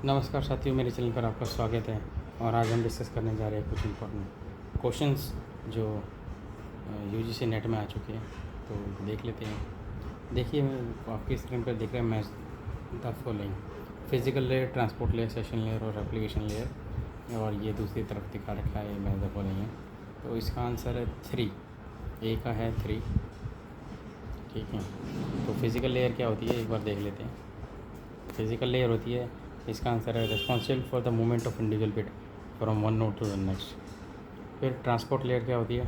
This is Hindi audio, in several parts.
नमस्कार साथियों, मेरे चैनल पर आपका स्वागत है। और आज हम डिस्कस करने जा रहे हैं कुछ इम्पोर्टेंट क्वेश्चंस जो यूजीसी नेट में आ चुके हैं। तो देख लेते हैं। देखिए, आपकी स्क्रीन पर दिख रहा है match the following: physical layer, transport layer, session layer और एप्लीकेशन लेयर। और ये दूसरी तरफ दिखा रखा है मैच द फॉलोइंग है। तो इसका आंसर है 3। ए का है 3। ठीक है। तो फिज़िकल लेयर क्या होती है, एक बार देख लेते हैं। फिज़िकल लेयर होती है, इसका आंसर है responsible for the movement of individual bit from one node to the next. फिर ट्रांसपोर्ट लेयर क्या होती है?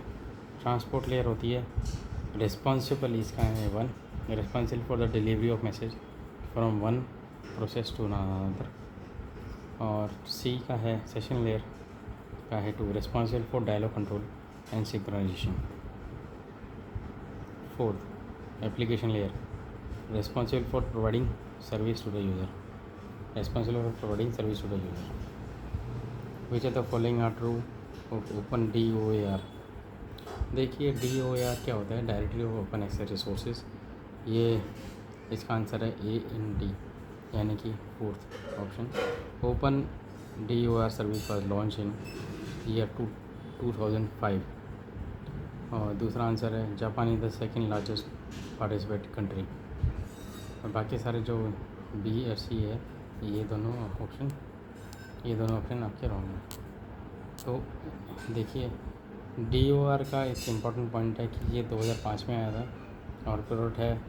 ट्रांसपोर्ट लेयर होती है रिस्पॉन्सिबल, इसका है 1, responsible for the delivery of message from one process to another. और सी का है सेशन लेयर का है 2, responsible for dialog control and synchronisation. Fourth, application layer, responsible for providing service to the user. Responsible for providing service to the user. Which of the following are true of open DOAR? देखिए, DOAR क्या होता है? Directory of open access resources. ये इसका आंसर है AND, यानी कि fourth option. Open DOAR service was launched in year 2005। और दूसरा आंसर है Japan is the second largest participate country. और बाकी सारे जो बी और सी है, ये दोनों ऑप्शन आपके रॉन्ग हैं। तो देखिए, DOR का एक इम्पॉर्टेंट पॉइंट है कि ये 2005 में आया था और प्रोडक्ट है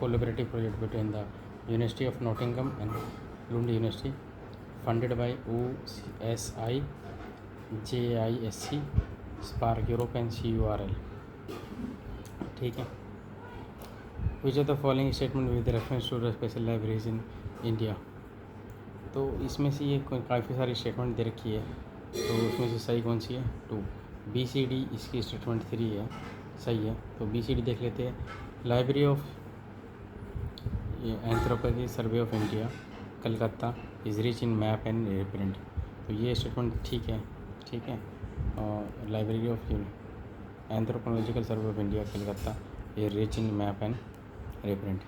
collaborative project between the university of Nottingham and Lund university, funded by OSI, JISC, Spark Europe and CURL। ठीक है। Which of the following statement with reference to the special libraries in India? तो इसमें से ये काफ़ी सारी स्टेटमेंट दे रखी है, तो उसमें से सही कौन सी है? 2। BCD इसकी स्टेटमेंट 3 है, सही है। तो BCD देख लेते हैं। Library of anthropology survey of India Calcutta is rich in map and reprint. तो ये स्टेटमेंट ठीक है। और library of anthropological survey of India Calcutta is rich in map and reprint.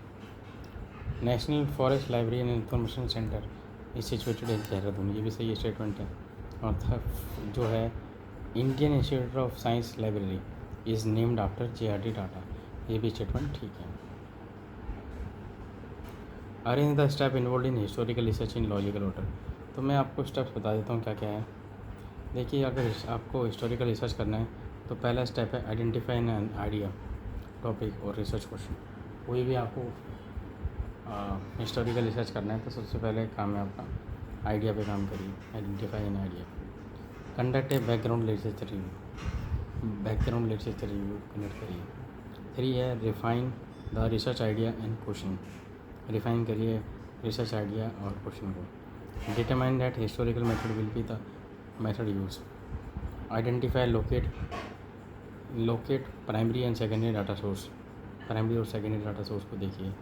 National forest library and information centre is situated in Dehradun, ये भी सही स्टेटमेंट है। और जो है Indian institute of science library is named after JRD Tata, ये भी स्टेटमेंट ठीक है। Arrange the step involve in historical research in logical order. तो मैं आपको स्टेप्स बता देता हूँ क्या क्या है। देखिए, अगर आपको हिस्टोरिकल रिसर्च करना है तो पहला स्टेप है आइडेंटिफाई एन आइडिया, टॉपिक और रिसर्च क्वेश्चन। कोई भी आपको हिस्टोरिकल रिसर्च करना है तो सबसे पहले काम है आपका आइडिया पे काम करिए, identify an idea. Conduct a background literature review conduct करिए। 3 है refine the research idea and question, refine करिए रिसर्च आइडिया और क्वेश्चन को। Determine that historical method will be the method use. Identify locate primary and secondary data source, primary और सेकेंडरी डाटा सोर्स को देखिए।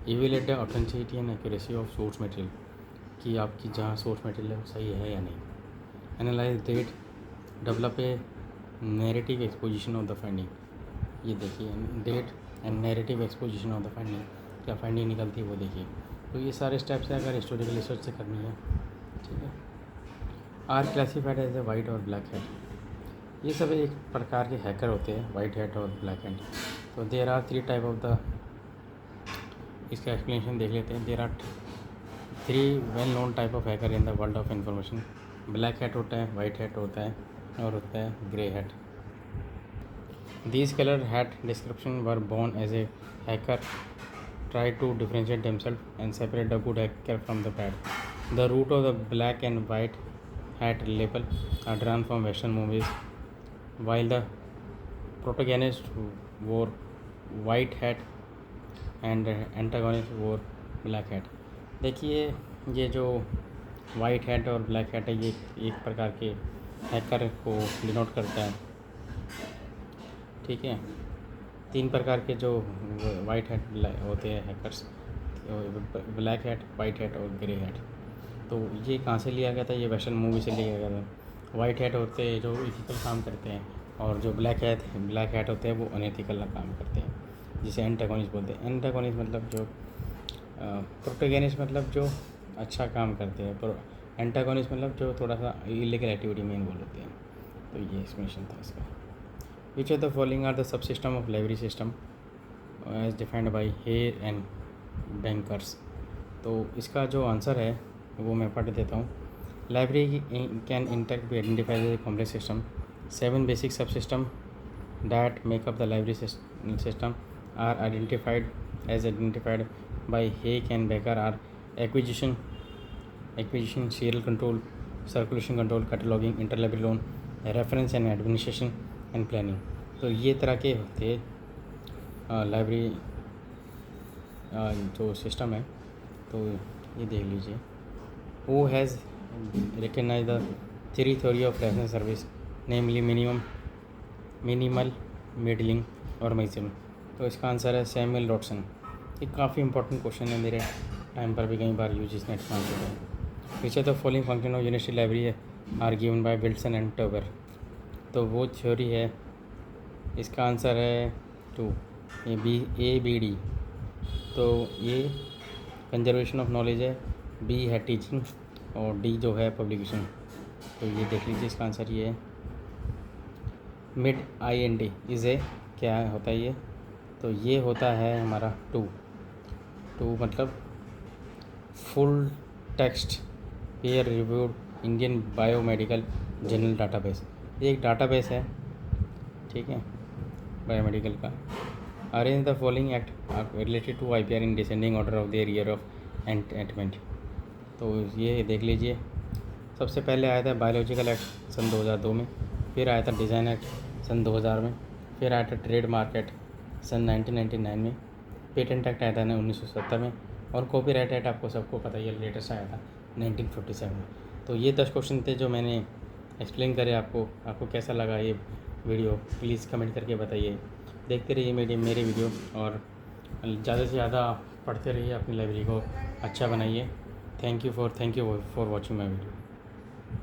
Evaluate the authenticity and accuracy of source material, कि आपकी जहाँ सोर्स मटेरियल है वो सही है या नहीं। Analyse date, develop a narrative exposition of the finding, ये देखिए date and narrative exposition of the finding, क्या फाइंडिंग निकलती है वो देखिए। तो ये सारे स्टेप्स हैं अगर हिस्टोरिकल रिसर्च से करनी है। ठीक है। Are classified as a white और ब्लैक हैट, ये सब एक प्रकार के हैकर होते हैं, वाइट हैट और ब्लैक हैट। तो there are 3 type of the, इसका एक्सप्लेनेशन देख लेते हैं। There are 3 well known type of hacker in the world of information. Black hat होता है, वाइट हैट होता है और होता है grey hat. These colour hat description were born as a hacker try to differentiate themself and separate the good hacker from the bad. The root of the black and white hat label are drawn from Western movies, while the protagonist wore white hat and antagonist wore black hat। देखिए, ये जो वाइट हैट और ब्लैक हैट है ये एक प्रकार के हैकर को डिनोट करता है। ठीक है। 3 प्रकार के जो वाइट हैट होते हैं hackers, black hat, white hat और ग्रे हैट। तो ये कहाँ से लिया गया था? ये वेस्टर्न मूवी से लिया गया था। वाइट हैट होते हैं जो इथिकल काम करते हैं और जो ब्लैक हैट होते हैं वो अनएथिकल काम करते हैं, जिसे एंटागोनिस्ट बोलते हैं। एंटागोनिस्ट मतलब जो प्रोटोगेनिस्ट मतलब जो अच्छा काम करते हैं, पर एंटागोनिस्ट मतलब जो थोड़ा सा इलीगल एक्टिविटी में इन्वॉल्व होते हैं। तो ये एक्सप्लेनेशन था इसका। Which of the following are the sub system of library system as defined by Hare and Bankers. तो इसका जो आंसर है वो मैं पढ़ देता हूँ। Library can intact be identified as a complex system. 7 basic sub system that make up the library system are identified by Hayek and Becker are acquisition, serial control, circulation control, cataloging, interlibrary loan, reference and administration and planning। तो ये तरह के होते लाइब्रेरी जो सिस्टम है। तो ये देख लीजिए। Who has recognized the theory of reference service, namely minimal, middling और मैक्सिमम। तो इसका आंसर है सैमुअल रॉटसन। ये काफ़ी इंपॉर्टेंट क्वेश्चन है, मेरे टाइम पर भी कई बार यूज इसने एग्जाम किया है। Which of the following function of university library are given by Wilson and tower. तो वो थ्योरी है, इसका आंसर है 2 ABD। तो ये कंजर्वेशन ऑफ नॉलेज है, B है टीचिंग और D जो है पब्लिकेशन। तो ये देख लीजिए, इसका आंसर ये है मिड IND इज़ ए, क्या होता है ये? तो ये होता है हमारा 2 मतलब full text peer reviewed Indian biomedical journal database. ये एक डाटाबेस है, ठीक है, बायोमेडिकल का। Arrange the following act related to IPR in descending order of their year of enactment. तो ये देख लीजिए, सबसे पहले आया था बायोलॉजिकल एक्ट सन 2002 में, फिर आया था डिज़ाइन एक्ट सन 2000 में, फिर आया था ट्रेडमार्क एक्ट सन 1999 में, पेटेंट एक्ट आया था 1970 में, और कॉपीराइट एक्ट आपको सबको पता ही है, लेटेस्ट आया था 1947 में। तो ये 10 क्वेश्चन थे जो मैंने एक्सप्लेन करे आपको कैसा लगा ये वीडियो, प्लीज़ कमेंट करके बताइए। देखते रहिए मेरे वीडियो और ज़्यादा से ज़्यादा पढ़ते रहिए, अपनी लाइब्रेरी को अच्छा बनाइए। Thank you for watching my video.